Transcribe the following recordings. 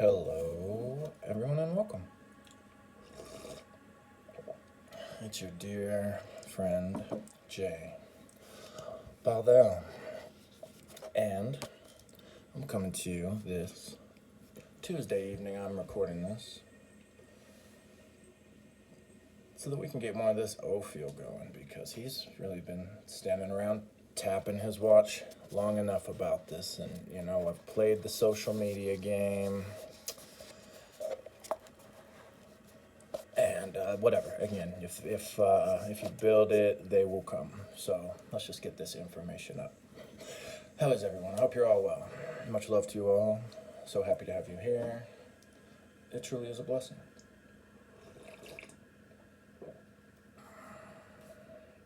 Hello, everyone, and welcome. It's your dear friend, Jay Baldell, and I'm coming to you this Tuesday evening. I'm recording this so that we can get more of this Ophiel going, because he's really been standing around tapping his watch long enough about this. And, I've played the social media game. And whatever. Again, if you build it, they will come. So let's just get this information up. How is everyone? I hope you're all well. Much love to you all. So happy to have you here. It truly is a blessing.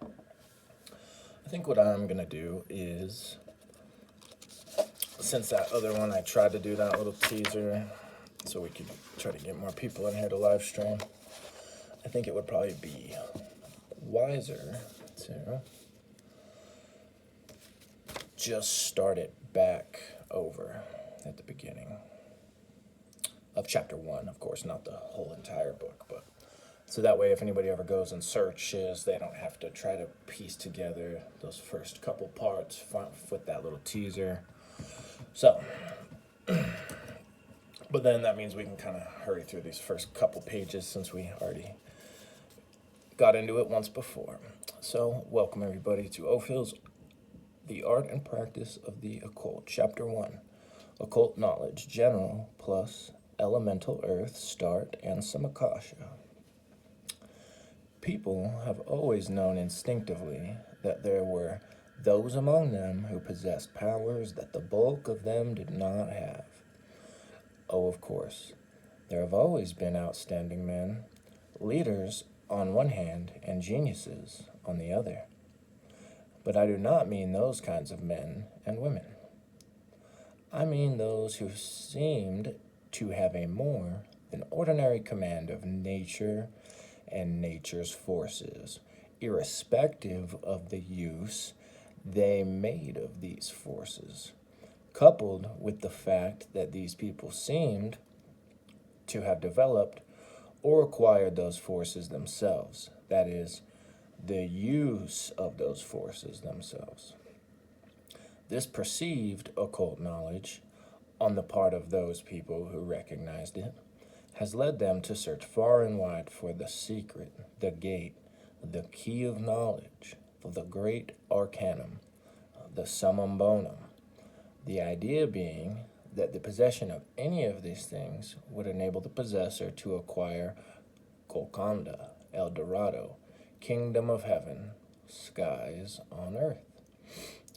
I think what I'm gonna do is, since that other one I tried to do that little teaser so we could try to get more people in here to live stream, I think it would probably be wiser to just start it back over at the beginning of chapter 1, of course, not the whole entire book, but so that way if anybody ever goes and searches, they don't have to try to piece together those first couple parts with that little teaser. So, but then that means we can kind of hurry through these first couple pages since we already got into it once before. So, welcome everybody to Ophiel's The Art and Practice of the Occult, Chapter 1. Occult Knowledge, General, plus Elemental Earth, Start, and some Akasha. People have always known instinctively that there were those among them who possessed powers that the bulk of them did not have. Oh, of course, there have always been outstanding men, leaders on one hand and geniuses on the other. But I do not mean those kinds of men and women. I mean those who seemed to have a more than ordinary command of nature and nature's forces, irrespective of the use they made of these forces, coupled with the fact that these people seemed to have developed or acquired those forces themselves, that is, the use of those forces themselves. This perceived occult knowledge on the part of those people who recognized it has led them to search far and wide for the secret, the gate, the key of knowledge, the great arcanum, the summum bonum. The idea being that the possession of any of these things would enable the possessor to acquire Golconda, El Dorado, kingdom of heaven, skies on earth,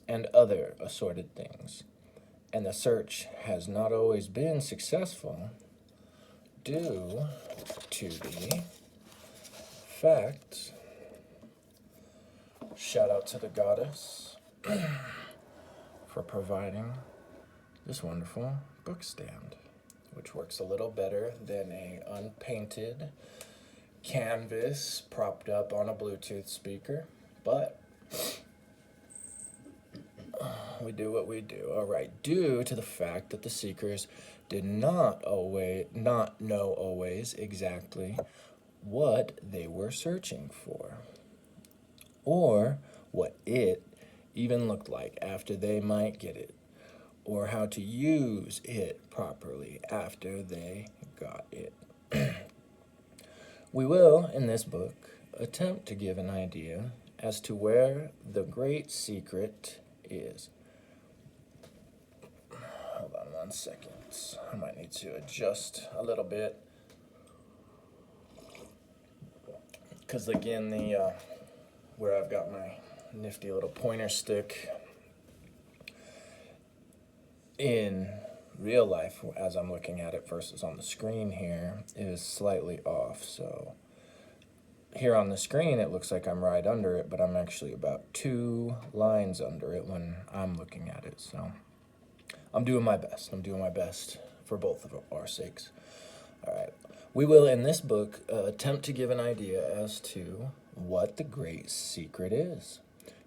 and other assorted things. And the search has not always been successful due to the fact, shout out to the goddess for providing this wonderful book stand, which works a little better than a unpainted canvas propped up on a Bluetooth speaker, but we do what we do. All right, due to the fact that the seekers did not know always exactly what they were searching for, or what it even looked like after they might get it, or how to use it properly after they got it. We will, in this book, attempt to give an idea as to where the great secret is. Hold on 1 second. I might need to adjust a little bit, because again, where I've got my nifty little pointer stick in real life, as I'm looking at it versus on the screen here, is slightly off. So here on the screen it looks like I'm right under it, but I'm actually about 2 lines under it when I'm looking at it. So I'm doing my best. I'm doing my best for both of our sakes. All right. We will, in this book, attempt to give an idea as to what the great secret is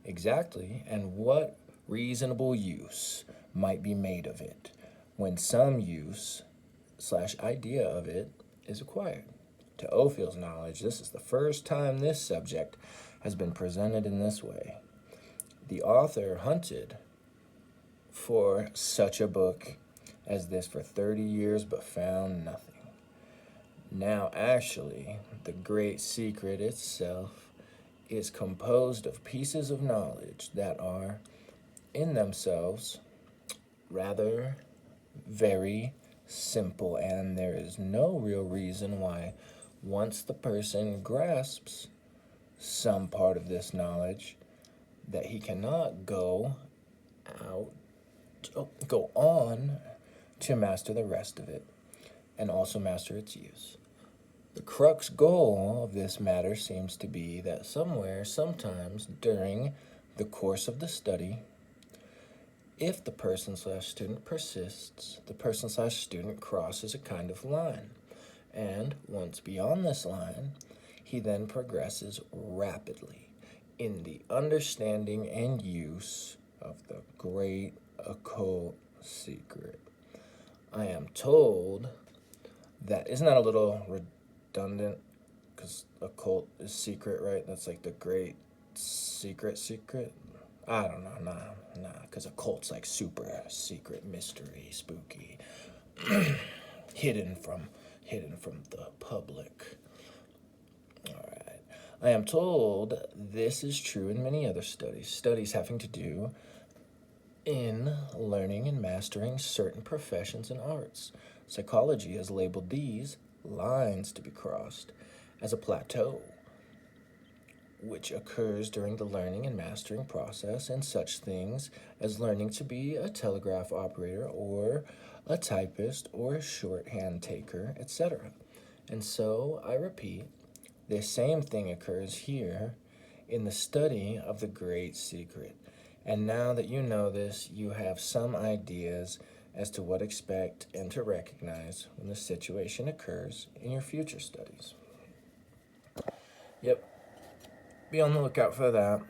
exactly, and what reasonable use might be made of it, when some use / idea of it is acquired. To Ophiel's knowledge, this is the first time this subject has been presented in this way. The author hunted for such a book as this for 30 years but found nothing. Now, actually, the great secret itself is composed of pieces of knowledge that are, in themselves, rather very simple, and there is no real reason why, once the person grasps some part of this knowledge, that he cannot go on to master the rest of it and also master its use. The crux goal of this matter seems to be that somewhere, sometimes during the course of the study, if the person/student persists, the person/student crosses a kind of line. And once beyond this line, he then progresses rapidly in the understanding and use of the great occult secret. I am told that, isn't that a little redundant? Because occult is secret, right? That's like the great secret. I don't know, nah, because occult's like super secret, mystery, spooky, hidden from the public. All right. I am told this is true in many other studies having to do in learning and mastering certain professions and arts. Psychology has labeled these lines to be crossed as a plateau, which occurs during the learning and mastering process in such things as learning to be a telegraph operator or a typist or a shorthand taker, etc. And so, I repeat, the same thing occurs here in the study of the great secret. And now that you know this, you have some ideas as to what to expect and to recognize when the situation occurs in your future studies. Yep. Be on the lookout for that.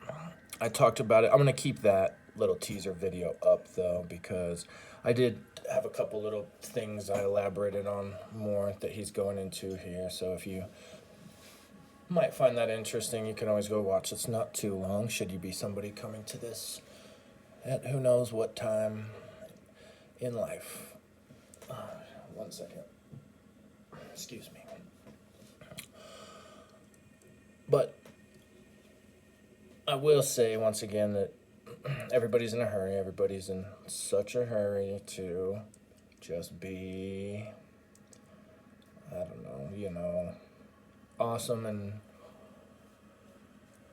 I talked about it. I'm going to keep that little teaser video up, though, because I did have a couple little things I elaborated on more that he's going into here. So if you might find that interesting, you can always go watch. It's not too long, should you be somebody coming to this at who knows what time in life. 1 second. Excuse me. But I will say once again that everybody's in a hurry. Everybody's in such a hurry to just be, I don't know, awesome and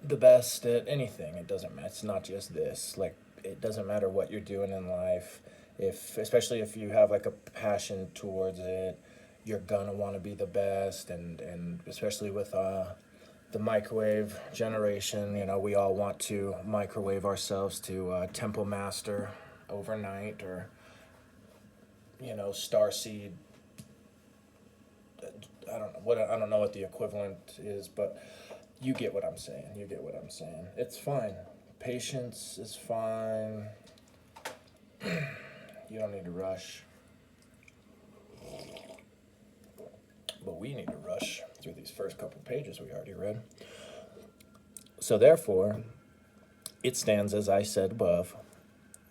the best at anything. It doesn't matter. It's not just this. Like, it doesn't matter what you're doing in life. Especially if you have like a passion towards it, you're gonna want to be the best. And especially with the microwave generation, we all want to microwave ourselves to Temple Master overnight, or Starseed. I don't know what the equivalent is, but you get what I'm saying. It's fine. Patience is fine. You don't need to rush. But we need to rush through these first couple pages we already read. So therefore, it stands, as I said above,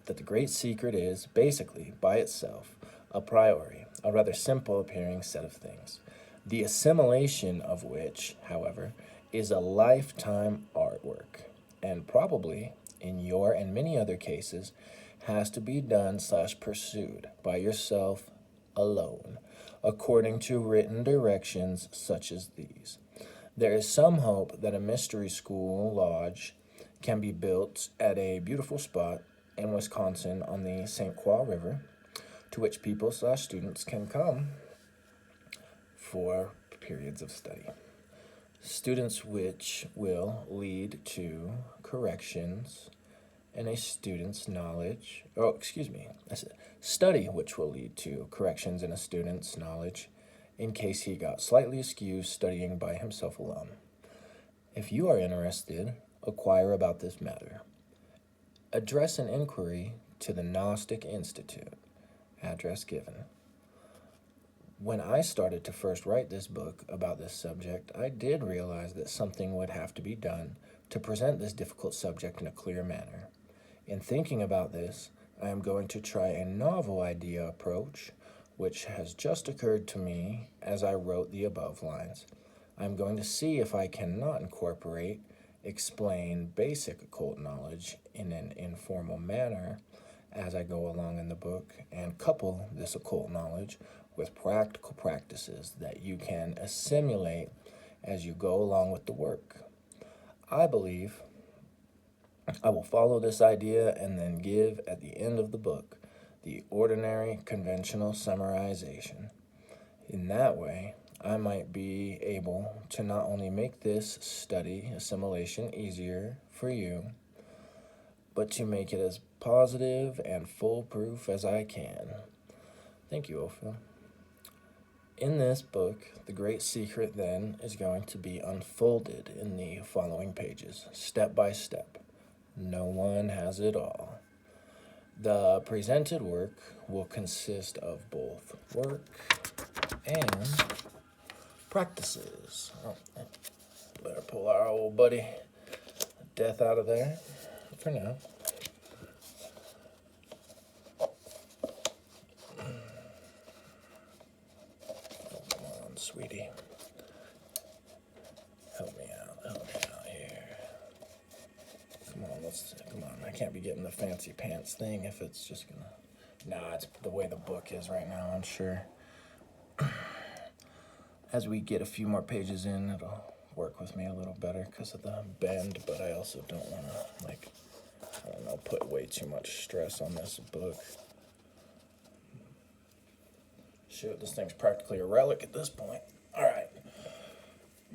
that the great secret is, basically, by itself, a priori, a rather simple appearing set of things, the assimilation of which, however, is a lifetime artwork, and probably, in your and many other cases, has to be done / pursued by yourself alone, according to written directions such as these. There is some hope that a mystery school lodge can be built at a beautiful spot in Wisconsin on the St. Croix River, to which people / students can come for periods of study. Students which will lead to corrections and a student's knowledge, study which will lead to corrections in a student's knowledge in case he got slightly askew studying by himself alone. If you are interested, inquire about this matter. Address an inquiry to the Gnostic Institute, address given. When I started to first write this book about this subject, I did realize that something would have to be done to present this difficult subject in a clear manner. In thinking about this, I am going to try a novel idea approach, which has just occurred to me as I wrote the above lines. I'm going to see if I cannot explain basic occult knowledge in an informal manner as I go along in the book, and couple this occult knowledge with practical practices that you can assimilate as you go along with the work. I believe I will follow this idea and then give at the end of the book the ordinary conventional summarization. In that way, I might be able to not only make this study assimilation easier for you, but to make it as positive and foolproof as I can. Thank you, Ophiel. In this book, the great secret then is going to be unfolded in the following pages, step by step. No one has it all. The presented work will consist of both work and practices. Better pull our old buddy Death out of there for now. Come on, sweetie. Help me out here. Come on, I can't be getting the fancy pants thing if it's just gonna... Nah, it's the way the book is right now, I'm sure. As we get a few more pages in, it'll work with me a little better because of the bend, but I also don't want to, put way too much stress on this book. Shoot, this thing's practically a relic at this point. All right.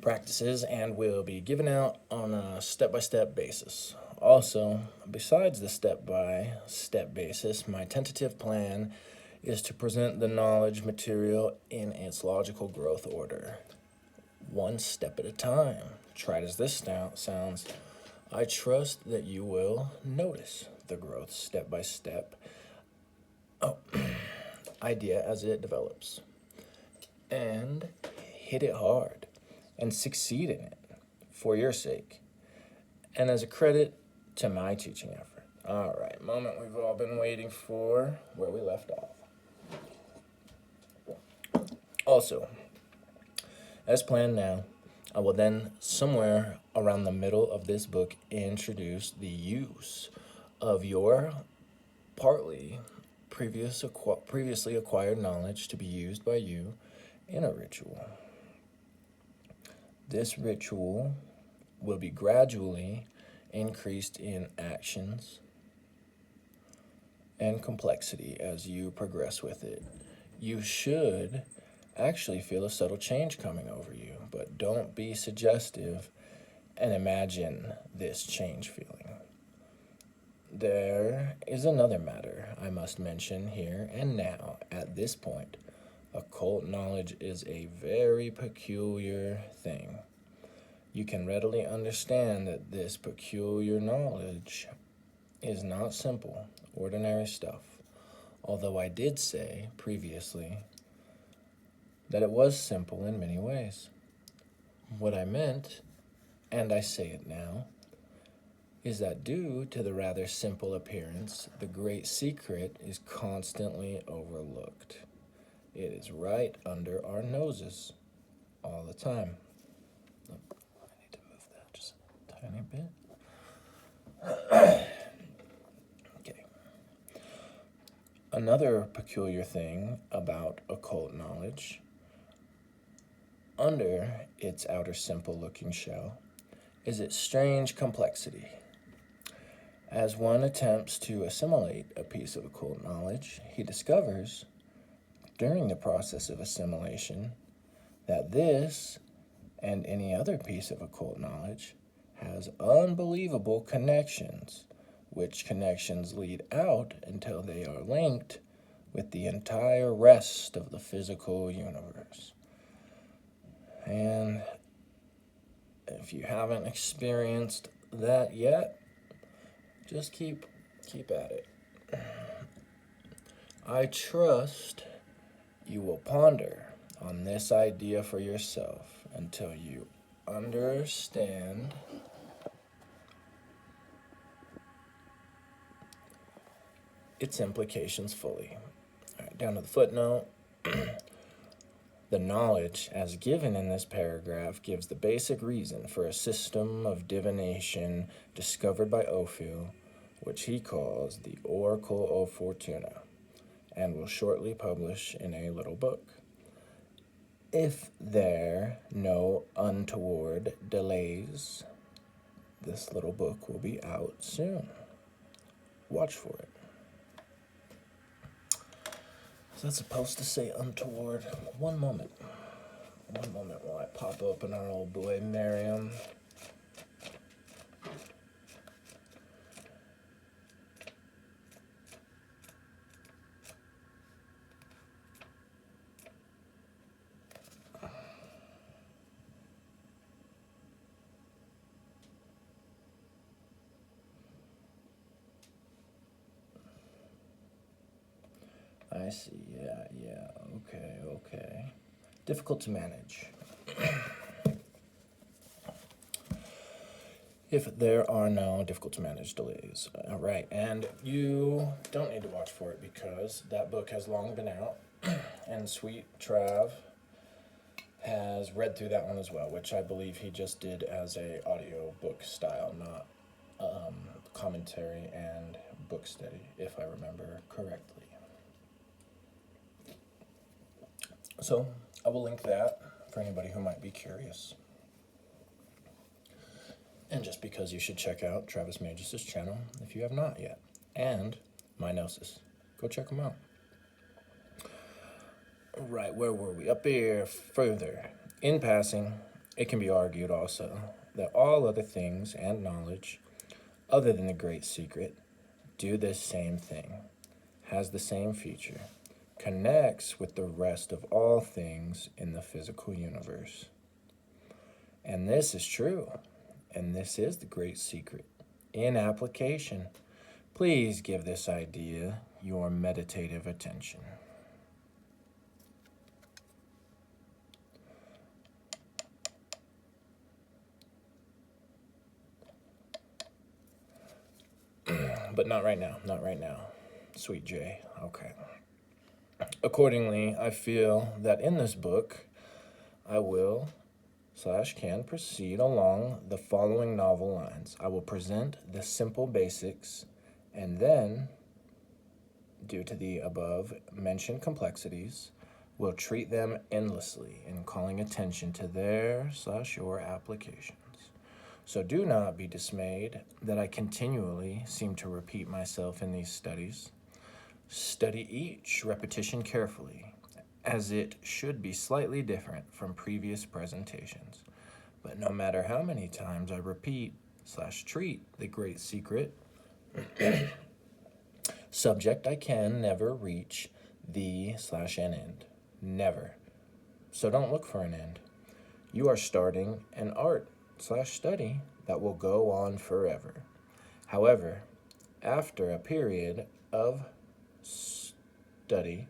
Practices and will be given out on a step-by-step basis. Also, besides the step-by-step basis, my tentative plan is to present the knowledge material in its logical growth order. One step at a time. Tried as this sounds, I trust that you will notice the growth step by step idea as it develops. And hit it hard and succeed in it for your sake and as a credit to my teaching effort. All right, moment we've all been waiting for, where we left off. Also, as planned now, I will then, somewhere around the middle of this book, introduce the use of your partly previously acquired knowledge to be used by you in a ritual. This ritual will be gradually increased in actions and complexity as you progress with it. You should actually feel a subtle change coming over you, but don't be suggestive and imagine this change feeling. There is another matter I must mention here and now at this point. Occult knowledge is a very peculiar thing. You can readily understand that this peculiar knowledge is not simple, ordinary stuff, although I did say previously that it was simple in many ways. What I meant, and I say it now, is that due to the rather simple appearance, the great secret is constantly overlooked. It is right under our noses all the time. I need to move that just a tiny bit. Okay. Another peculiar thing about occult knowledge, under its outer simple-looking shell, is its strange complexity. As one attempts to assimilate a piece of occult knowledge, he discovers, during the process of assimilation, that this and any other piece of occult knowledge has unbelievable connections, which connections lead out until they are linked with the entire rest of the physical universe. And if you haven't experienced that yet, just keep at it. I trust you will ponder on this idea for yourself until you understand its implications fully. All right, down to the footnote. The knowledge, as given in this paragraph, gives the basic reason for a system of divination discovered by Ophiel, which he calls the Oracle of Fortuna, and will shortly publish in a little book. If there no untoward delays, this little book will be out soon. Watch for it. So that's supposed to say untoward. One moment while I pop open our old boy Miriam. I see, yeah, okay. Difficult to manage. If there are no difficult to manage delays. All right, and you don't need to watch for it because that book has long been out, and Sweet Trav has read through that one as well, which I believe he just did as a audiobook style, not commentary and book study, if I remember correctly. So I will link that for anybody who might be curious. And just because you should check out Travis Magus' channel if you have not yet. And my Gnosis. Go check them out. Right, where were we? Up here further. In passing, it can be argued also that all other things and knowledge, other than the great secret, do this same thing, has the same feature, connects with the rest of all things in the physical universe. And this is true, and this is the great secret. In application, please give this idea your meditative attention. But not right now, Sweet J, okay. Accordingly, I feel that in this book, I will / can proceed along the following novel lines. I will present the simple basics, and then, due to the above mentioned complexities, will treat them endlessly in calling attention to their / your applications. So do not be dismayed that I continually seem to repeat myself in these studies. Study each repetition carefully, as it should be slightly different from previous presentations. But no matter how many times I repeat / treat the great secret, subject I can never reach the / an end. Never. So don't look for an end. You are starting an art / study that will go on forever. However, after a period of study,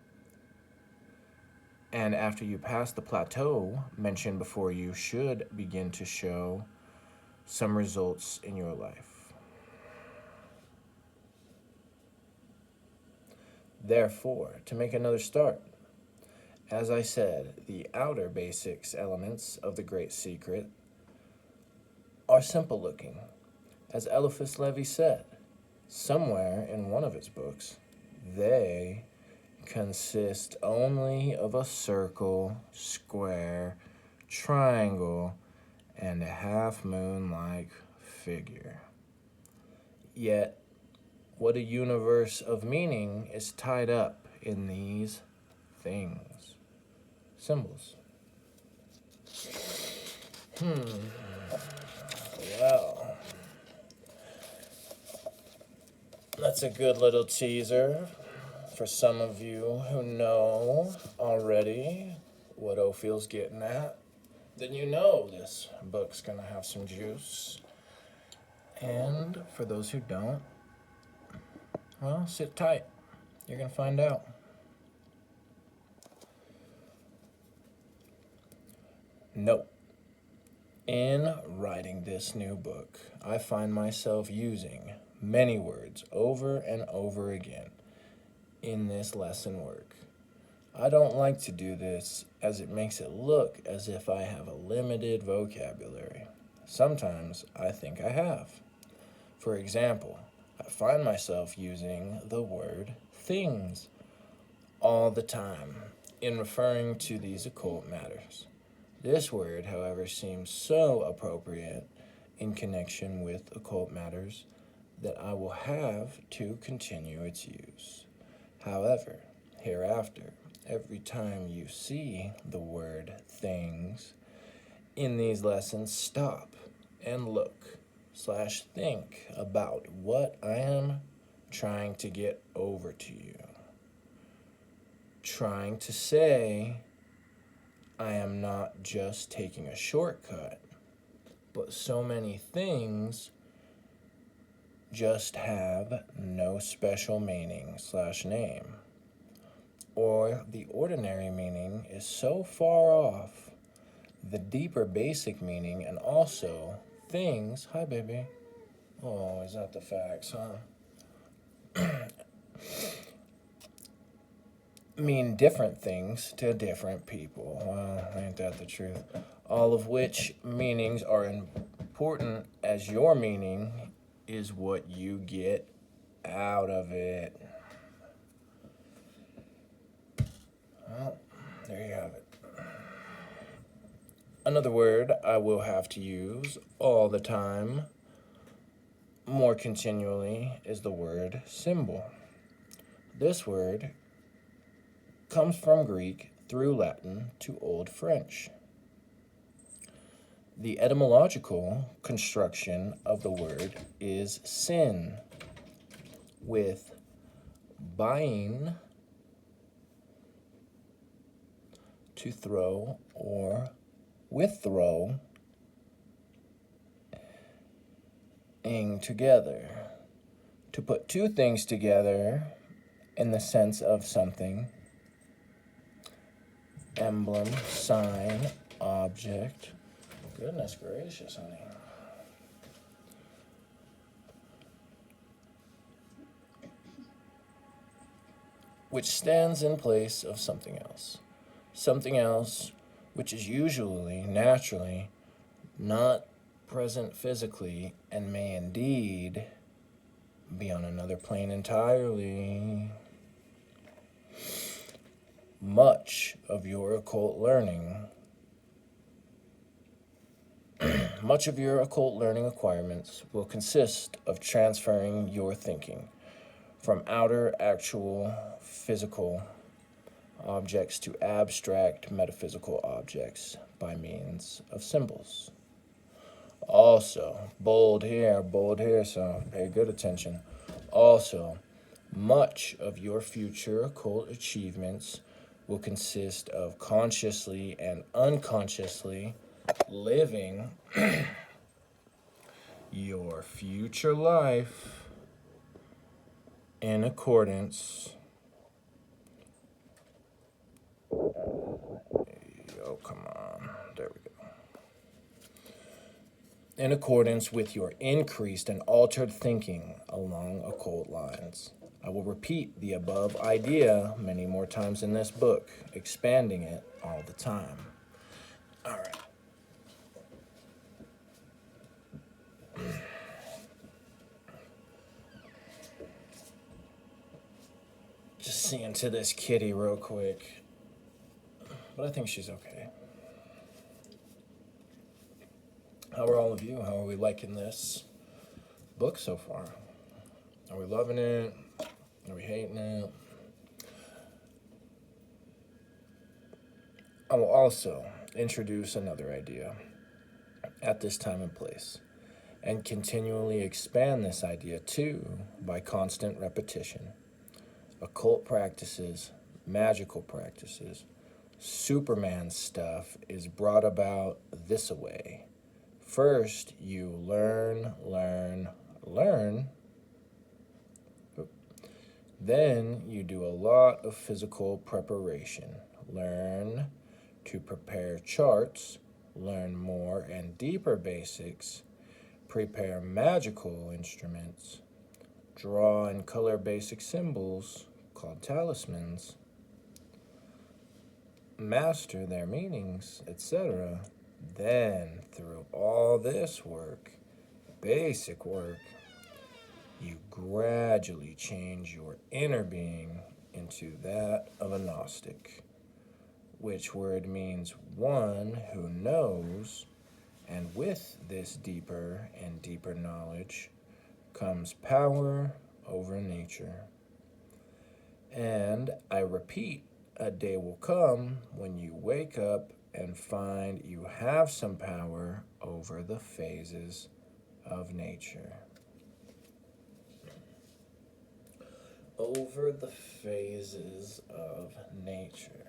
and after you pass the plateau mentioned before, you should begin to show some results in your life. Therefore, to make another start, as I said, the outer basics elements of the great secret are simple looking. As Eliphas Levi said, somewhere in one of his books, they consist only of a circle, square, triangle, and a half-moon-like figure. Yet, what a universe of meaning is tied up in these things. Symbols. Well, that's a good little teaser for some of you who know already what Ophiel's getting at. Then you know this book's gonna have some juice. And for those who don't, well, sit tight. You're gonna find out. Note, in writing this new book, I find myself using many words over and over again in this lesson work. I don't like to do this as it makes it look as if I have a limited vocabulary. Sometimes I think I have. For example, I find myself using the word things all the time in referring to these occult matters. This word, however, seems so appropriate in connection with occult matters that I will have to continue its use. However, hereafter, every time you see the word things in these lessons, stop and look/think about what I am trying to get over to you. Trying to say I am not just taking a shortcut, but so many things just have no special meaning/name. Or the ordinary meaning is so far off the deeper basic meaning, and also things, hi baby, oh, is that the facts, huh? Mean different things to different people. Well, ain't that the truth? All of which meanings are important, as your meaning is what you get out of it. Well, there you have it. Another word I will have to use all the time, more continually, is the word symbol. This word comes from Greek through Latin to Old French. The etymological construction of the word is sin, with buying, to throw or withthrow, ing together. To put two things together in the sense of something, emblem, sign, object. Goodness gracious, honey. Which stands in place of something else. Something else which is usually, naturally, not present physically and may indeed be on another plane entirely. Much of your occult learning requirements will consist of transferring your thinking from outer, actual, physical objects to abstract, metaphysical objects by means of symbols. Also, bold here, so pay good attention. Also, much of your future occult achievements will consist of consciously and unconsciously living your future life in accordance. Oh, come on. There we go. In accordance with your increased and altered thinking along occult lines. I will repeat the above idea many more times in this book, expanding it all the time. All right. Just seeing to this kitty real quick. But I think she's okay. How are all of you? How are we liking this book so far? Are we loving it? Are we hating it? I will also introduce another idea at this time and place, and continually expand this idea too by constant repetition. Occult practices, magical practices, Superman stuff is brought about this way. First, you learn. Then you do a lot of physical preparation. Learn to prepare charts, learn more and deeper basics, prepare magical instruments, draw and color basic symbols called talismans, master their meanings, etc. Then, through all this work, basic work, you gradually change your inner being into that of a Gnostic, which word means one who knows, and with this deeper and deeper knowledge comes power over nature. And I repeat, a day will come when you wake up and find you have some power over the phases of nature. Over the phases of nature.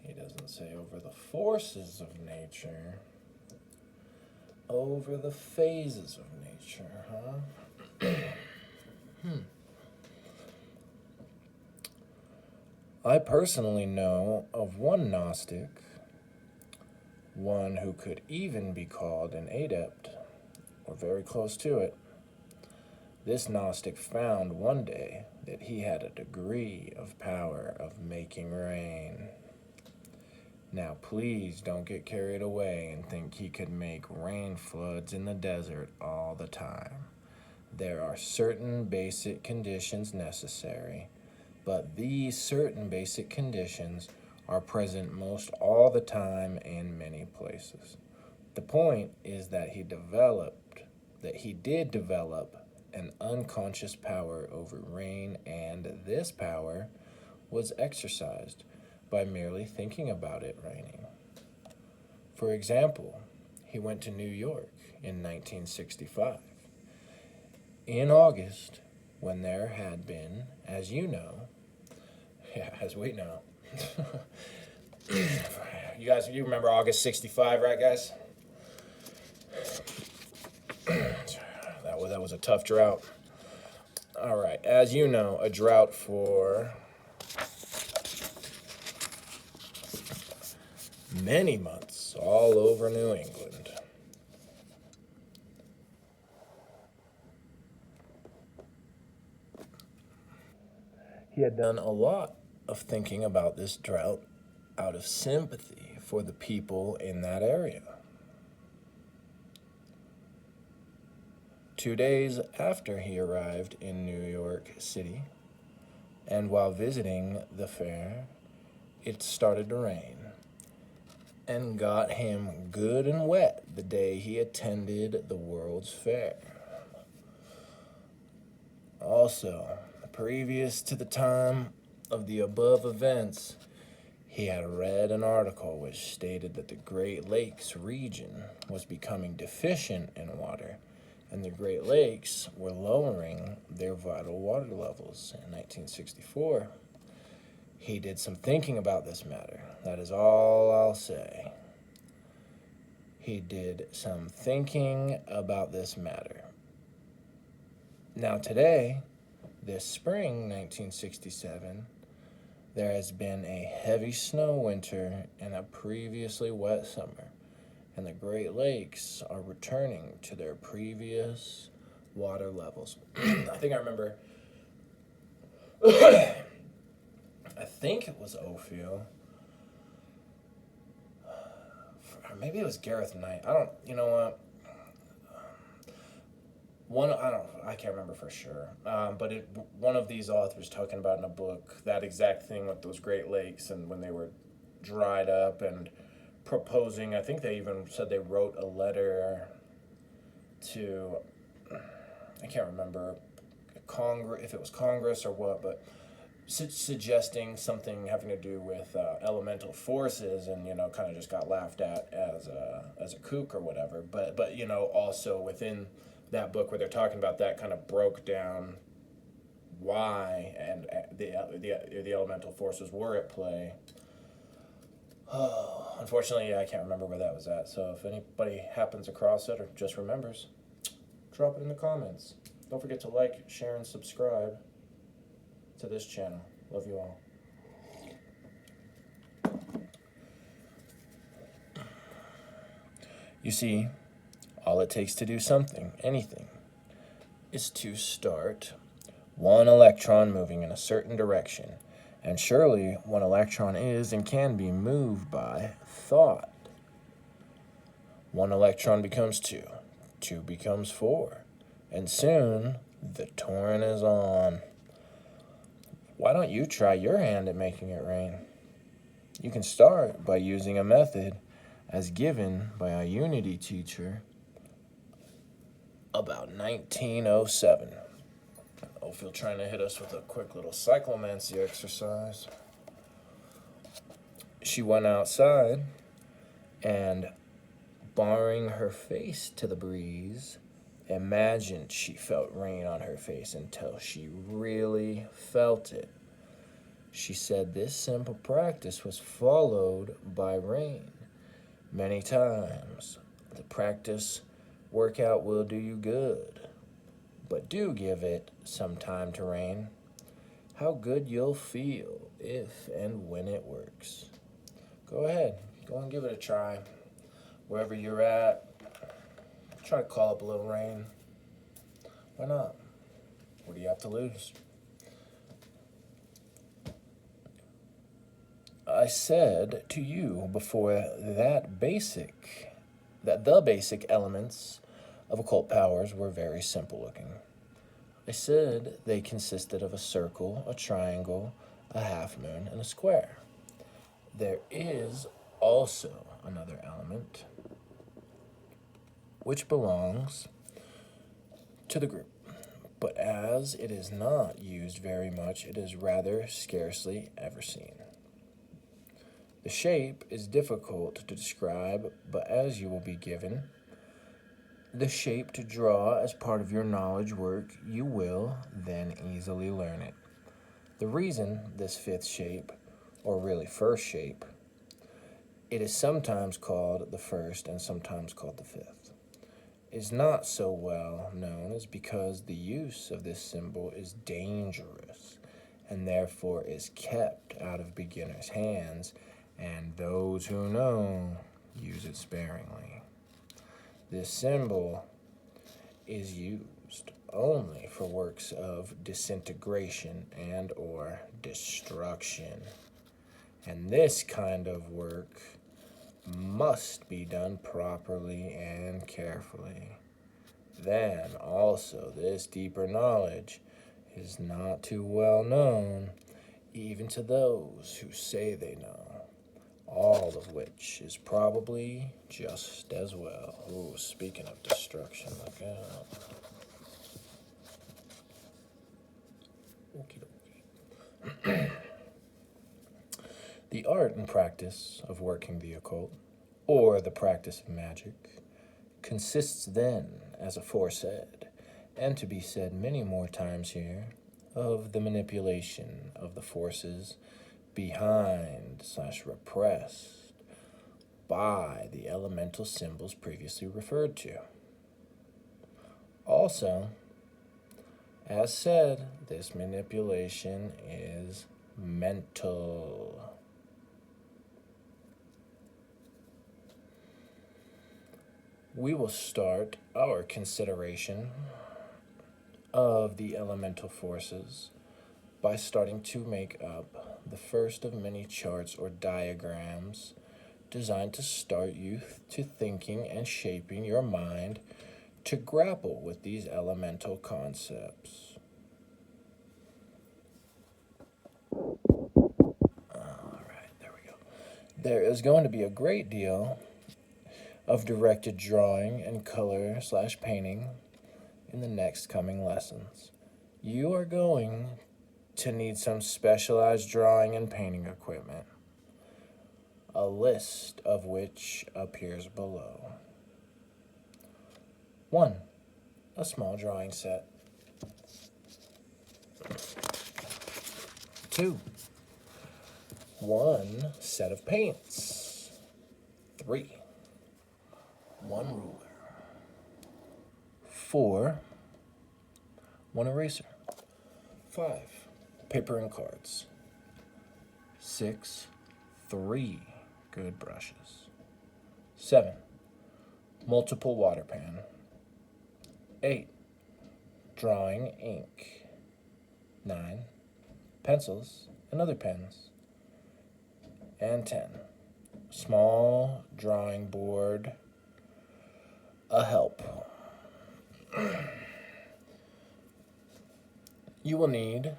He doesn't say over the forces of nature. Over the phases of nature, huh? I personally know of one Gnostic, one who could even be called an adept, or very close to it. This Gnostic found one day that he had a degree of power of making rain. Now please don't get carried away and think he could make rain floods in the desert all the time. There are certain basic conditions necessary, but these certain basic conditions are present most all the time in many places. The point is that he did develop an unconscious power over rain, and this power was exercised by merely thinking about it raining. For example, he went to New York in 1965. In August, when there had been, as you know, as we know, you remember August 65, right, guys? That was a tough drought. All right, as you know, a drought for many months all over New England. He had done a lot of thinking about this drought out of sympathy for the people in that area. 2 days after he arrived in New York City, and while visiting the fair, it started to rain and got him good and wet the day he attended the World's Fair. Also, previous to the time of the above events, he had read an article which stated that the Great Lakes region was becoming deficient in water, and the Great Lakes were lowering their vital water levels in 1964. He did some thinking about this matter. That is all I'll say. He did some thinking about this matter. Now today, this spring, 1967, there has been a heavy snow winter and a previously wet summer, and the Great Lakes are returning to their previous water levels. I think I remember, I think it was Ophiel, or maybe it was Gareth Knight. You know what? I can't remember for sure, but one of these authors talking about in a book that exact thing with those Great Lakes and when they were dried up and proposing. I think they even said they wrote a letter to, I can't remember if it was Congress or what, but suggesting something having to do with elemental forces, and kind of just got laughed at as a kook or whatever. But also within that book where they're talking about that, kind of broke down why and the elemental forces were at play. Oh, unfortunately, I can't remember where that was at. So if anybody happens across it or just remembers, drop it in the comments. Don't forget to like, share, and subscribe to this channel. Love you all. You see, all it takes to do something, anything, is to start one electron moving in a certain direction. And surely one electron is and can be moved by thought. One electron becomes two, two becomes four, and soon the torrent is on. Why don't you try your hand at making it rain? You can start by using a method as given by a Unity teacher about 1907. Ophiel trying to hit us with a quick little cyclomancy exercise. She went outside and, baring her face to the breeze, imagined she felt rain on her face until she really felt it. She said this simple practice was followed by rain many times. The practice workout will do you good, but do give it some time to rain. How good you'll feel if and when it works. Go ahead, go and give it a try. Wherever you're at, try to call up a little rain. Why not? What do you have to lose? I said to you before that the basic elements of occult powers were very simple looking. I said they consisted of a circle, a triangle, a half moon, and a square. There is also another element which belongs to the group, but as it is not used very much, it is rather scarcely ever seen. The shape is difficult to describe, but as you will be given the shape to draw as part of your knowledge work, you will then easily learn it. The reason this fifth shape, or really first shape, it is sometimes called the first and sometimes called the fifth, is not so well known is because the use of this symbol is dangerous and therefore is kept out of beginners' hands, and those who know use it sparingly. This symbol is used only for works of disintegration and or destruction. And this kind of work must be done properly and carefully. Then also this deeper knowledge is not too well known even to those who say they know, all of which is probably just as well. Ooh, speaking of destruction, look out. Okie dokie. The art and practice of working the occult, or the practice of magic, consists then, as aforesaid, and to be said many more times here, of the manipulation of the forces behind/repressed by the elemental symbols previously referred to. Also, as said, this manipulation is mental. We will start our consideration of the elemental forces by starting to make up the first of many charts or diagrams designed to start you to thinking and shaping your mind to grapple with these elemental concepts. All right, there we go. There is going to be a great deal of directed drawing and color/painting in the next coming lessons. You are going to need some specialized drawing and painting equipment, a list of which appears below. 1. A small drawing set. 2. 1 set of paints. 3. 1 ruler. 4. 1 eraser. 5. Paper and cards. 6. 3 good brushes. 7. multiple water pan. 8. Drawing ink. 9. Pencils and other pens. And 10. Small drawing board, a help. You will need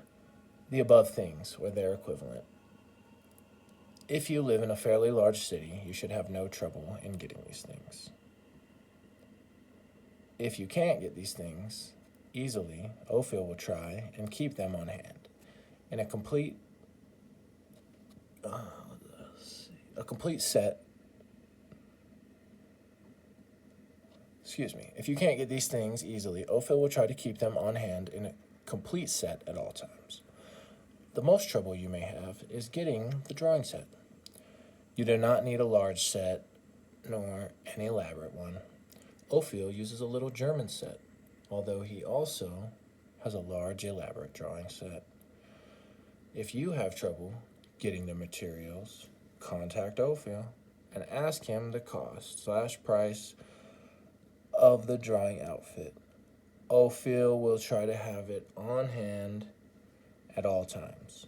the above things or their equivalent. If you live in a fairly large city, you should have no trouble in getting these things. If you can't get these things easily, Ophiel will try and keep them on hand. In a complete set. If you can't get these things easily, Ophiel will try to keep them on hand in a complete set at all times. The most trouble you may have is getting the drawing set. You do not need a large set, nor an elaborate one. Ophiel uses a little German set, although he also has a large, elaborate drawing set. If you have trouble getting the materials, contact Ophiel and ask him the cost/price of the drawing outfit. Ophiel will try to have it on hand at all times.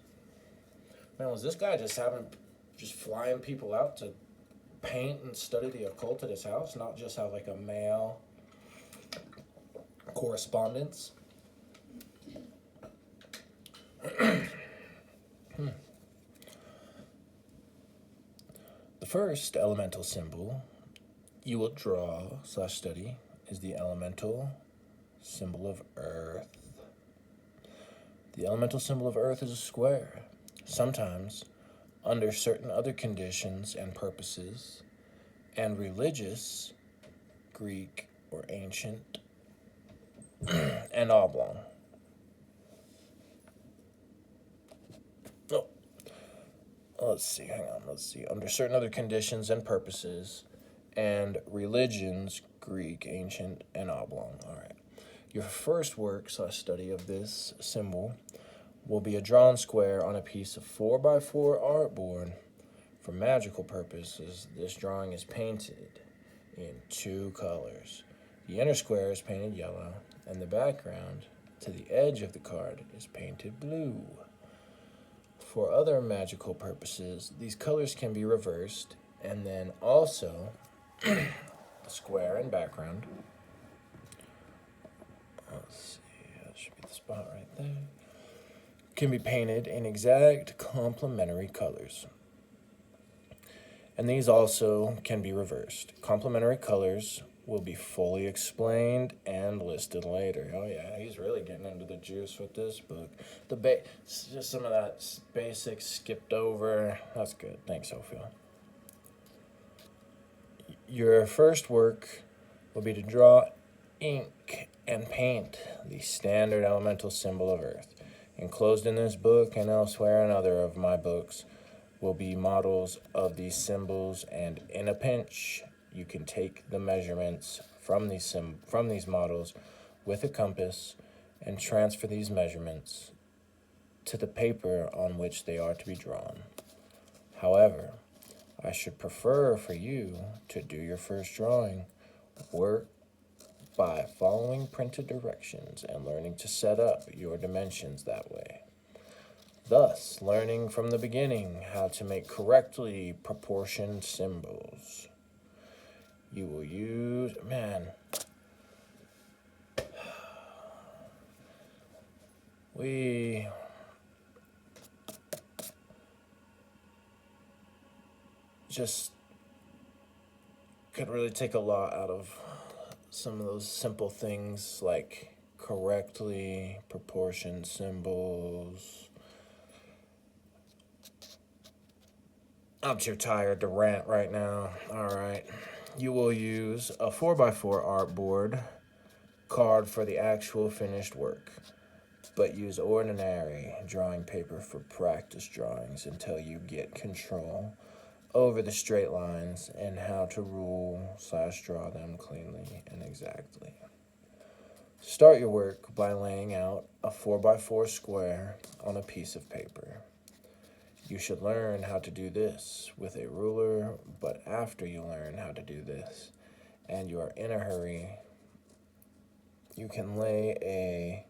Man, was this guy just flying people out to paint and study the occult at his house, not just have like a mail correspondence? The first elemental symbol you will draw/study is the elemental symbol of Earth. The elemental symbol of Earth is a square. Sometimes, under certain other conditions and purposes, and religious, Greek or ancient, and oblong. Let's see. Under certain other conditions and purposes, and religions, Greek, ancient, and oblong. All right. Your first work/study of this symbol will be a drawn square on a piece of 4x4 artboard. For magical purposes, this drawing is painted in 2 colors. The inner square is painted yellow, and the background to the edge of the card is painted blue. For other magical purposes, these colors can be reversed, and then also the square and background. Let's see, that should be the spot right there. Can be painted in exact complementary colors. And these also can be reversed. Complementary colors will be fully explained and listed later. Oh yeah, he's really getting into the juice with this book. Just some of that basics skipped over. That's good. Thanks, Ophiel. Your first work will be to draw, ink, and paint the standard elemental symbol of Earth. Enclosed in this book and elsewhere in other of my books will be models of these symbols, and in a pinch, you can take the measurements from these models with a compass and transfer these measurements to the paper on which they are to be drawn. However, I should prefer for you to do your first drawing work by following printed directions and learning to set up your dimensions that way. Thus, learning from the beginning how to make correctly proportioned symbols. You will use, we just could really take a lot out of some of those simple things like correctly proportioned symbols. I'm too tired to rant right now. All right. You will use a 4x4 artboard card for the actual finished work, but use ordinary drawing paper for practice drawings until you get control over the straight lines and how to rule/draw them cleanly and exactly. Start your work by laying out a 4x4 square on a piece of paper. You should learn how to do this with a ruler, but after you learn how to do this, and you are in a hurry, you can lay a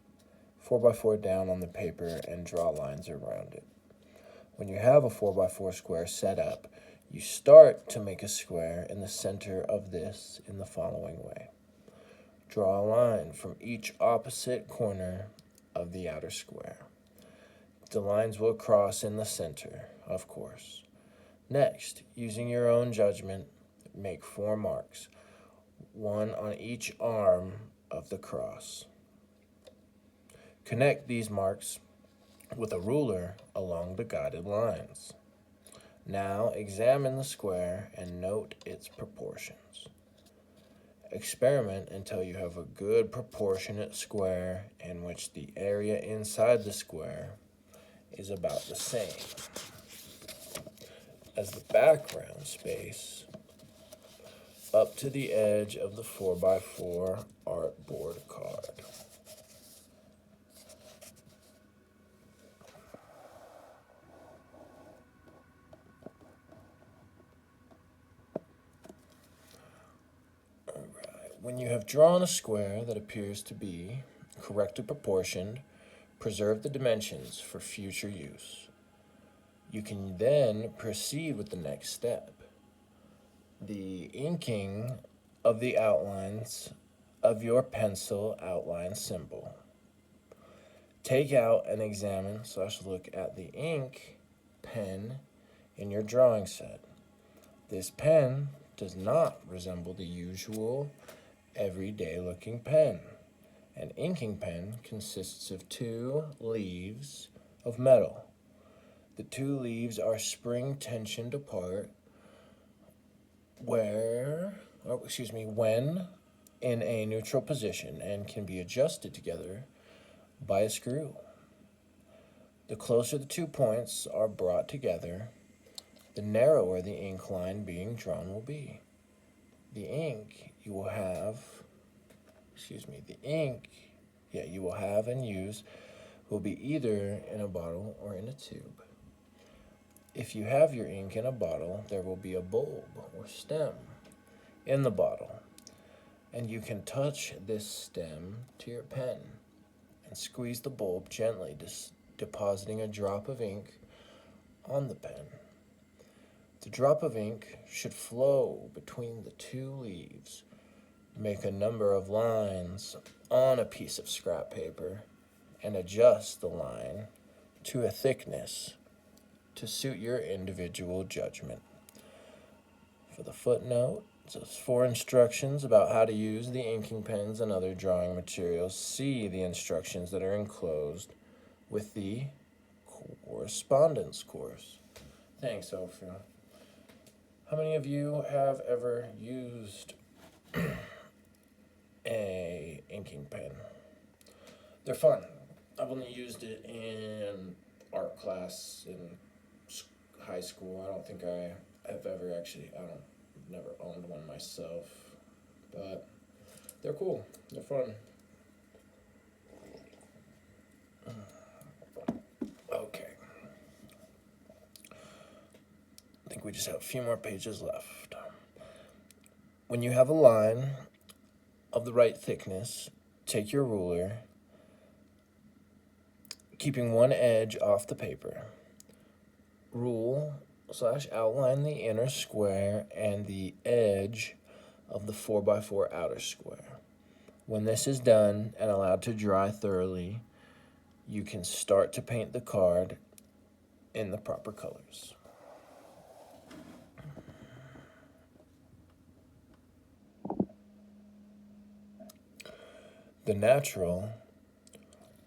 4x4 down on the paper and draw lines around it. When you have a 4x4 square set up, you start to make a square in the center of this in the following way. Draw a line from each opposite corner of the outer square. The lines will cross in the center, of course. Next, using your own judgment, make 4 marks, one on each arm of the cross. Connect these marks with a ruler along the guided lines. Now examine the square and note its proportions. Experiment until you have a good proportionate square in which the area inside the square is about the same as the background space up to the edge of the 4x4 artboard card. When you have drawn a square that appears to be correctly proportioned, preserve the dimensions for future use. You can then proceed with the next step, the inking of the outlines of your pencil outline symbol. Take out and examine/look at the ink pen in your drawing set. This pen does not resemble the usual everyday looking pen. An inking pen consists of 2 leaves of metal. The 2 leaves are spring tensioned apart when in a neutral position and can be adjusted together by a screw. The closer the 2 points are brought together, the narrower the ink line being drawn will be. The ink you will have and use will be either in a bottle or in a tube. If you have your ink in a bottle, there will be a bulb or stem in the bottle, and you can touch this stem to your pen and squeeze the bulb gently, depositing a drop of ink on the pen. The drop of ink should flow between the 2 leaves. Make a number of lines on a piece of scrap paper and adjust the line to a thickness to suit your individual judgment. For the footnote, for instructions about how to use the inking pens and other drawing materials, see the instructions that are enclosed with the correspondence course. Thanks, Ophiel. How many of you have ever used a inking pen? They're fun. I've only used it in art class in high school. I don't think I have ever never owned one myself, but they're cool. They're fun. Okay. I think we just have a few more pages left. When you have a line of the right thickness, take your ruler, keeping one edge off the paper. Rule/outline the inner square and the edge of the 4x4 outer square. When this is done and allowed to dry thoroughly, you can start to paint the card in the proper colors. The natural,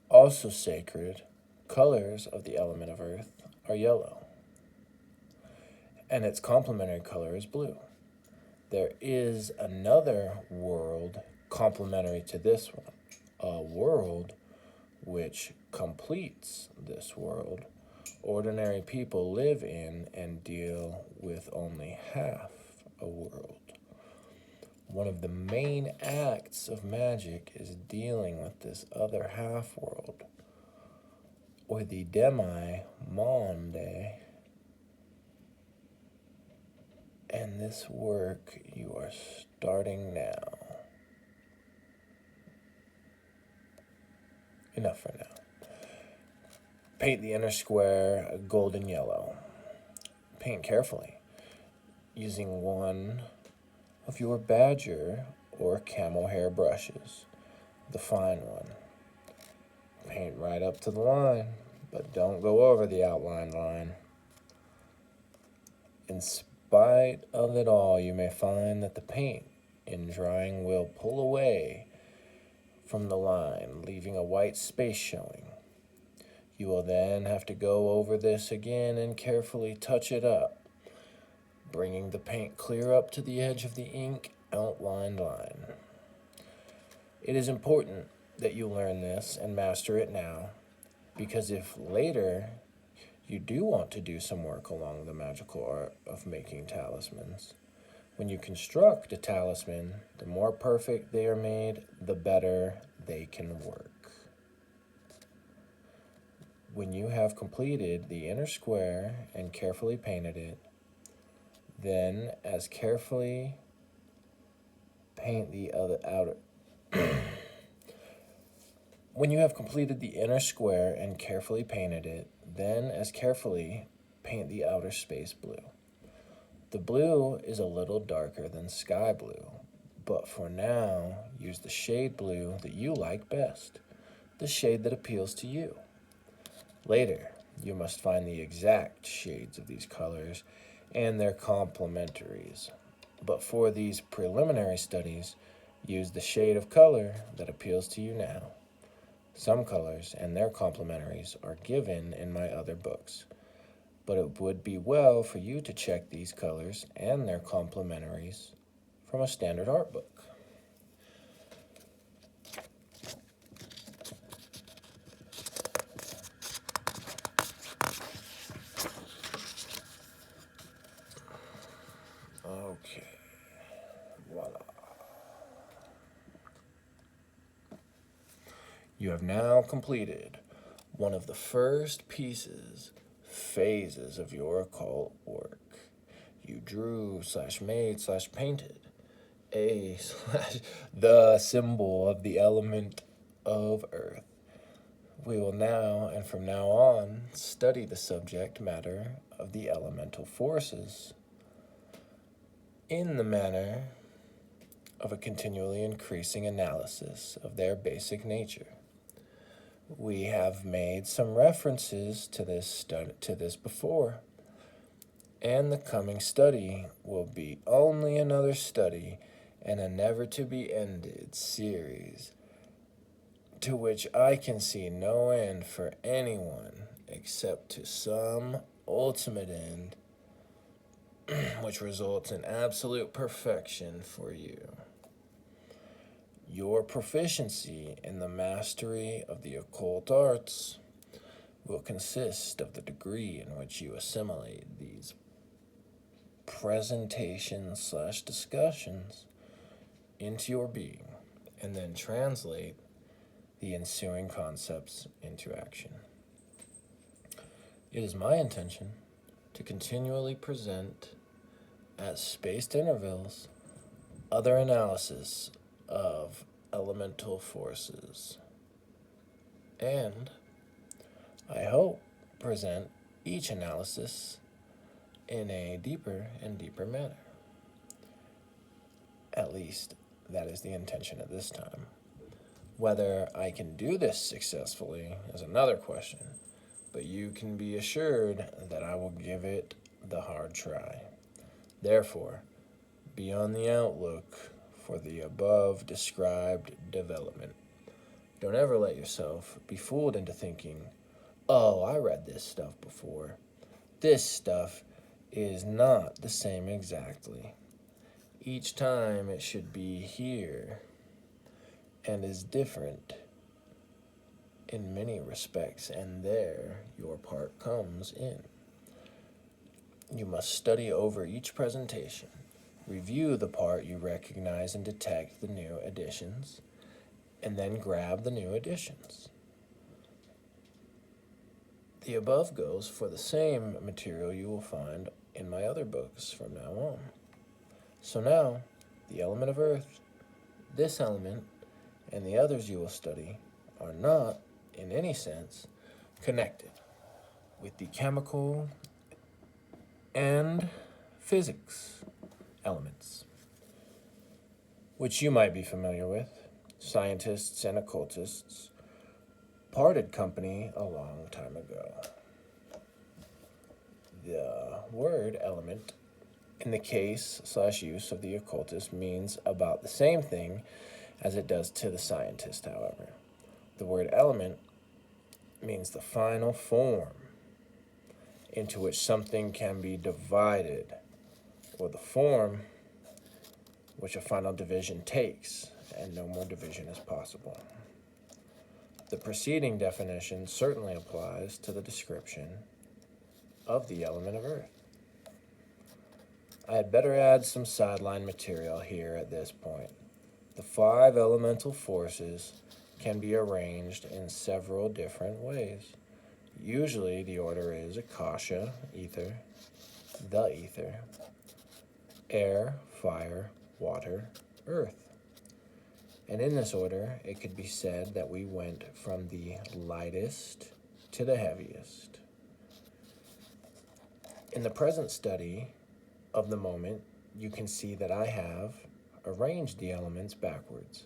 also sacred, colors of the element of earth are yellow, and its complementary color is blue. There is another world complementary to this one, a world which completes this world. Ordinary people live in and deal with only half a world. One of the main acts of magic is dealing with this other half world, or the demi-monde. And this work you are starting now. Enough for now. Paint the inner square a golden yellow. Paint carefully, using one of your badger or camel hair brushes, the fine one. Paint right up to the line, but don't go over the outlined line. In spite of it all, you may find that the paint in drying will pull away from the line, leaving a white space showing. You will then have to go over this again and carefully touch it up, bringing the paint clear up to the edge of the ink outlined line. It is important that you learn this and master it now, because if later you do want to do some work along the magical art of making talismans, when you construct a talisman, the more perfect they are made, the better they can work. When you have completed the inner square and carefully painted it, then as carefully paint the other outer. When you have completed the inner square and carefully painted it, then as carefully paint the outer space blue. The blue is a little darker than sky blue, but for now, use the shade blue that you like best, the shade that appeals to you. Later, you must find the exact shades of these colors and their complementaries. But for these preliminary studies, use the shade of color that appeals to you now. Some colors and their complementaries are given in my other books, but it would be well for you to check these colors and their complementaries from a standard art book. Okay, voila. You have now completed one of the first phases of your occult work. You drew / made / painted the symbol of the element of earth. We will now, and from now on, study the subject matter of the elemental forces in the manner of a continually increasing analysis of their basic nature. We have made some references to this before, and the coming study will be only another study in a never-to-be-ended series to which I can see no end for anyone except to some ultimate end which results in absolute perfection for you. Your proficiency in the mastery of the occult arts will consist of the degree in which you assimilate these presentations / discussions into your being, and then translate the ensuing concepts into action. It is my intention to continually present at spaced intervals other analysis of elemental forces, and I hope present each analysis in a deeper and deeper manner. At least that is the intention at this time. Whether I can do this successfully is another question, but you can be assured that I will give it the hard try. Therefore, be on the outlook for the above described development. Don't ever let yourself be fooled into thinking, oh, I read this stuff before. This stuff is not the same exactly. Each time it should be here and is different in many respects, and there your part comes in. You must study over each presentation, review the part you recognize and detect the new additions, and then grab the new additions. The above goes for the same material you will find in my other books from now on. So now, The element of earth, this element, and the others you will study are not, in any sense, connected with the chemical and physics elements, which you might be familiar with. Scientists and occultists parted company a long time ago. The word element in the case/use of the occultist means about the same thing as it does to the scientist, however. The word element means the final form into which something can be divided, or the form which a final division takes, and no more division is possible. The preceding definition certainly applies to the description of the element of earth. I had better add some sideline material here at this point. The 5 elemental forces can be arranged in several different ways. Usually the order is Akasha, ether, the ether, air, fire, water, earth. And in this order, it could be said that we went from the lightest to the heaviest. In the present study of the moment, you can see that I have arranged the elements backwards,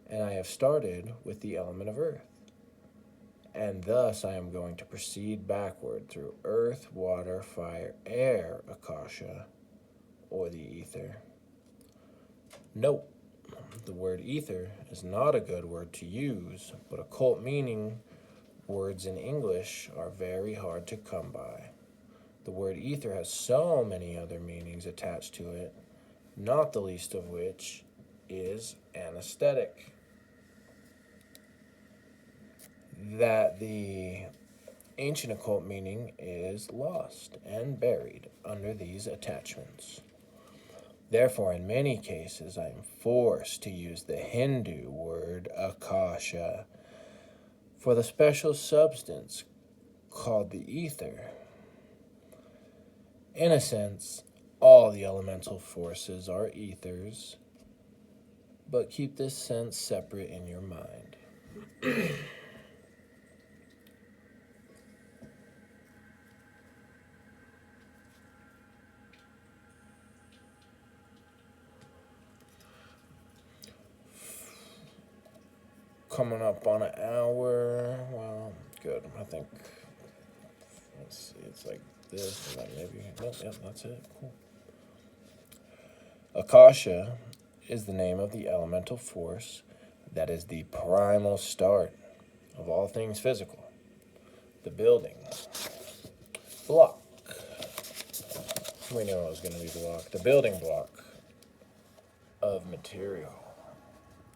and I have started with the element of earth. And thus I am going to proceed backward through earth, water, fire, air, Akasha, or the ether. Note, the word ether is not a good word to use, but occult meaning words in English are very hard to come by. The word ether has so many other meanings attached to it, not the least of which is anesthetic. That the ancient occult meaning is lost and buried under these attachments. Therefore, in many cases, I am forced to use the Hindu word Akasha for the special substance called the ether. In a sense, all the elemental forces are ethers, but keep this sense separate in your mind. Coming up on an hour. Well, good. I think, let's see, it's like this, and then maybe, nope, yep, that's it. Cool. Akasha is the name of the elemental force that is the primal start of all things physical. The building block. We knew it was going to be the block. The building block of material.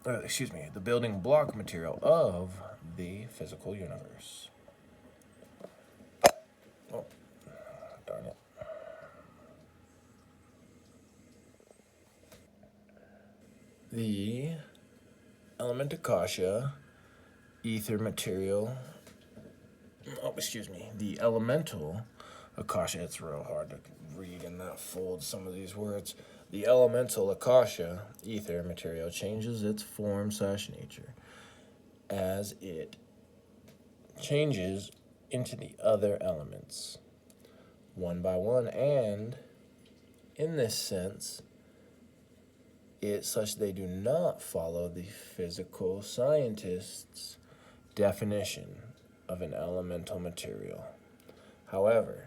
The building block material of the physical universe. Oh, darn it. The element Akasha, ether material, the elemental Akasha, it's real hard to read in that fold, some of these words. The elemental Akasha, ether material, changes its form/nature as it changes into the other elements, one by one, and in this sense, it's such they do not follow the physical scientist's definition of an elemental material. However,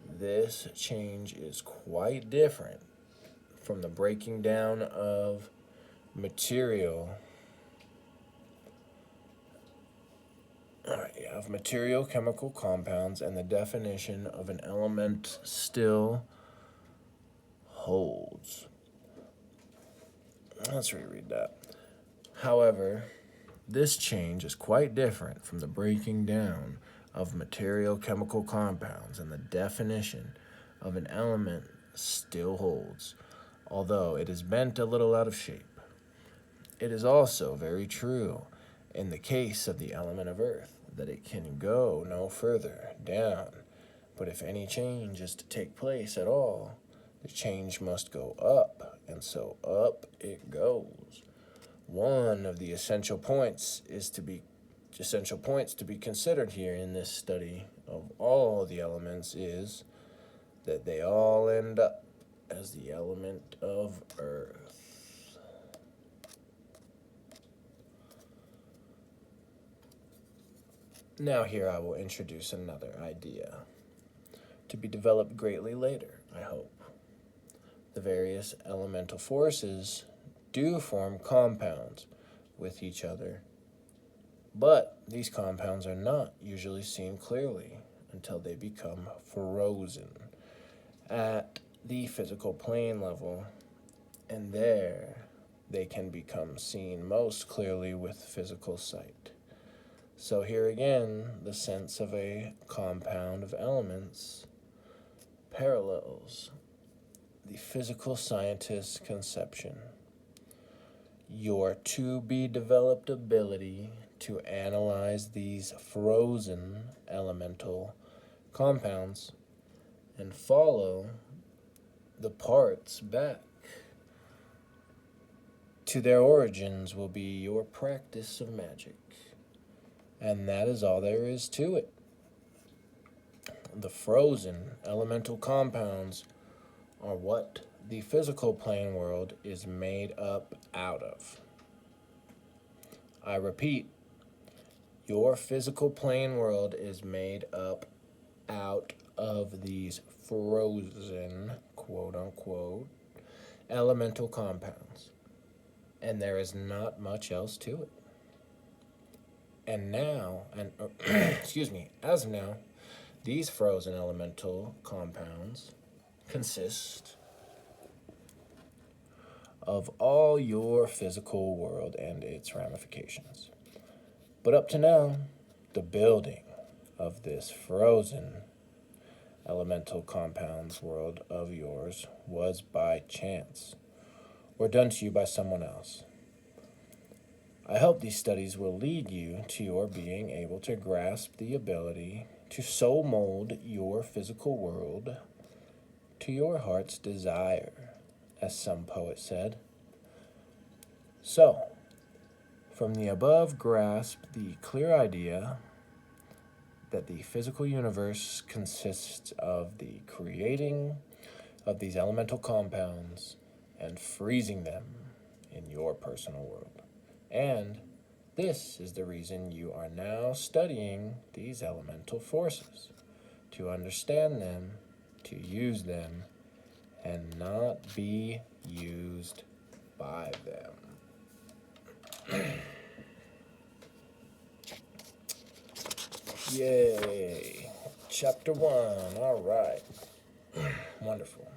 this change is quite different from the breaking down of material chemical compounds, and the definition of an element still holds. Let's reread that. However, this change is quite different from the breaking down of material chemical compounds, and the definition of an element still holds, although it is bent a little out of shape. It is also very true in the case of the element of earth that it can go no further down, but if any change is to take place at all, the change must go up and so up it goes. One of the essential points to be considered here in this study of all the elements is that they all end up as the element of earth. Now here I will introduce another idea, to be developed greatly later, I hope. The various elemental forces do form compounds with each other, but these compounds are not usually seen clearly until they become frozen at the physical plane level, and there they can become seen most clearly with physical sight. So here again, the sense of a compound of elements parallels the physical scientist's conception. Your to-be-developed ability to analyze these frozen elemental compounds and follow the parts back to their origins will be your practice of magic. And that is all there is to it. The frozen elemental compounds are what the physical plane world is made up out of. I repeat, your physical plane world is made up out of these frozen, quote-unquote, elemental compounds. And there is not much else to it. And now, as of now, these frozen elemental compounds consist of all your physical world and its ramifications. But up to now, the building of this frozen elemental compounds world of yours was by chance, or done to you by someone else. I hope these studies will lead you to your being able to grasp the ability to so mold your physical world to your heart's desire, as some poet said. So, from the above, grasp the clear idea that the physical universe consists of the creating of these elemental compounds and freezing them in your personal world. And this is the reason you are now studying these elemental forces, to understand them, to use them, and not be used by them. Yay. Chapter 1. All right. Wonderful.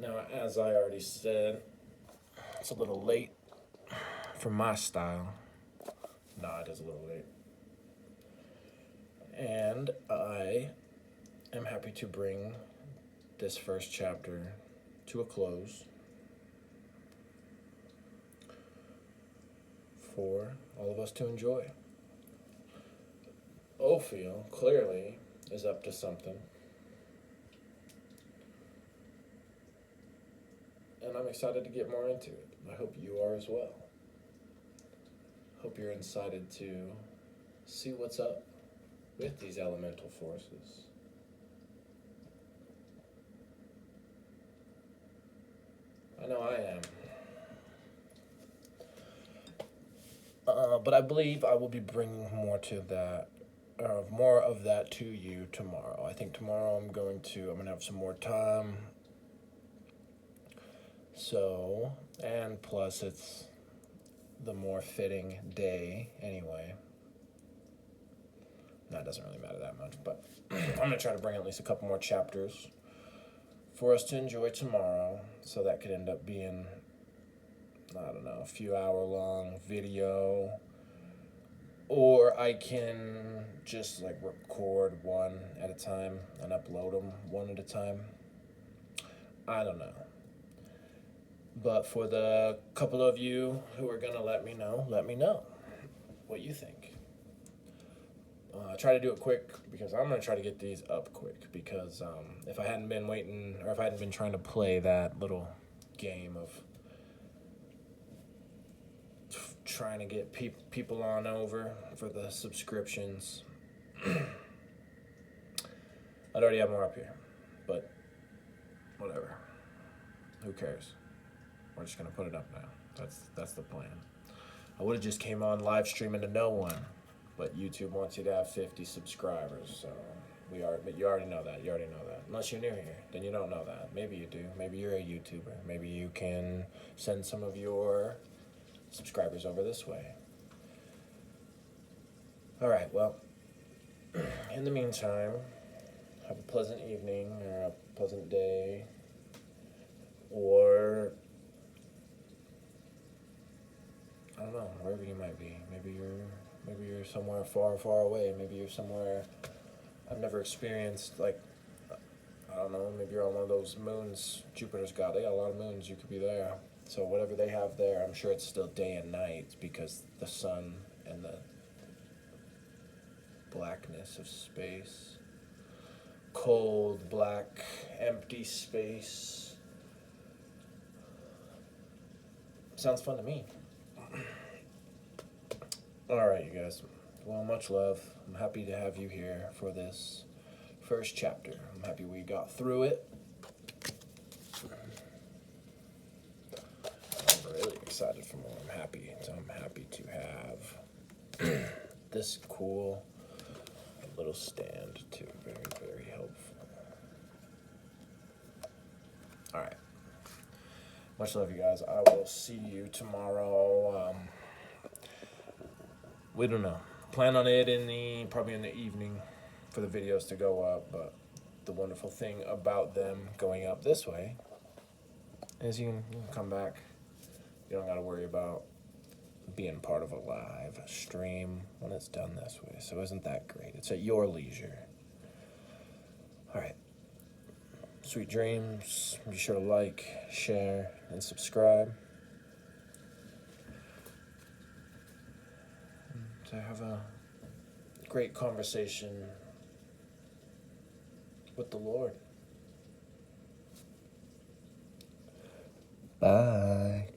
Now, as I already said, it's a little late for my style. No, it is a little late. And I am happy to bring this first chapter to a close for all of us to enjoy. Ophiel clearly is up to something. And I'm excited to get more into it. I hope you are as well. Hope you're excited to see what's up with these elemental forces. I know I am. But I believe I will be bringing more of that to you tomorrow. I think tomorrow I'm gonna have some more time. So, and plus it's the more fitting day anyway. That doesn't really matter that much, but I'm gonna try to bring at least a couple more chapters for us to enjoy tomorrow. So that could end up being, I don't know, a few hour long video. Or I can just like record one at a time and upload them one at a time. I don't know. But for the couple of you who are gonna let me know what you think. Try to do it quick because I'm gonna try to get these up quick because if I hadn't been waiting or if I hadn't been trying to play that little game of trying to get people on over for the subscriptions. I'd already have more up here, but whatever. Who cares? We're just gonna put it up now. That's the plan. I would have just came on live streaming to no one, but YouTube wants you to have 50 subscribers, so but you already know that. You already know that. Unless you're new here, then you don't know that. Maybe you do. Maybe you're a YouTuber. Maybe you can send some of your subscribers over this way. All right, well, in the meantime, have a pleasant evening or a pleasant day, or I don't know, wherever you might be. Maybe you're somewhere far, far away. Maybe you're somewhere I've never experienced, like, I don't know, maybe you're on one of those moons Jupiter's got. They got a lot of moons, you could be there. So whatever they have there, I'm sure it's still day and night because the sun and the blackness of space. Cold, black, empty space. Sounds fun to me. Alright, you guys. Well, much love. I'm happy to have you here for this first chapter. I'm happy we got through it. I'm really excited for more. I'm happy to have this cool little stand too. Very, very helpful. Alright. Much love, you guys. I will see you tomorrow. We don't know. Plan on it probably in the evening for the videos to go up, but the wonderful thing about them going up this way is you can come back. You don't got to worry about being part of a live stream when it's done this way. So isn't that great? It's at your leisure. All right. Sweet dreams. Be sure to like, share, and subscribe. To have a great conversation with the Lord. Bye.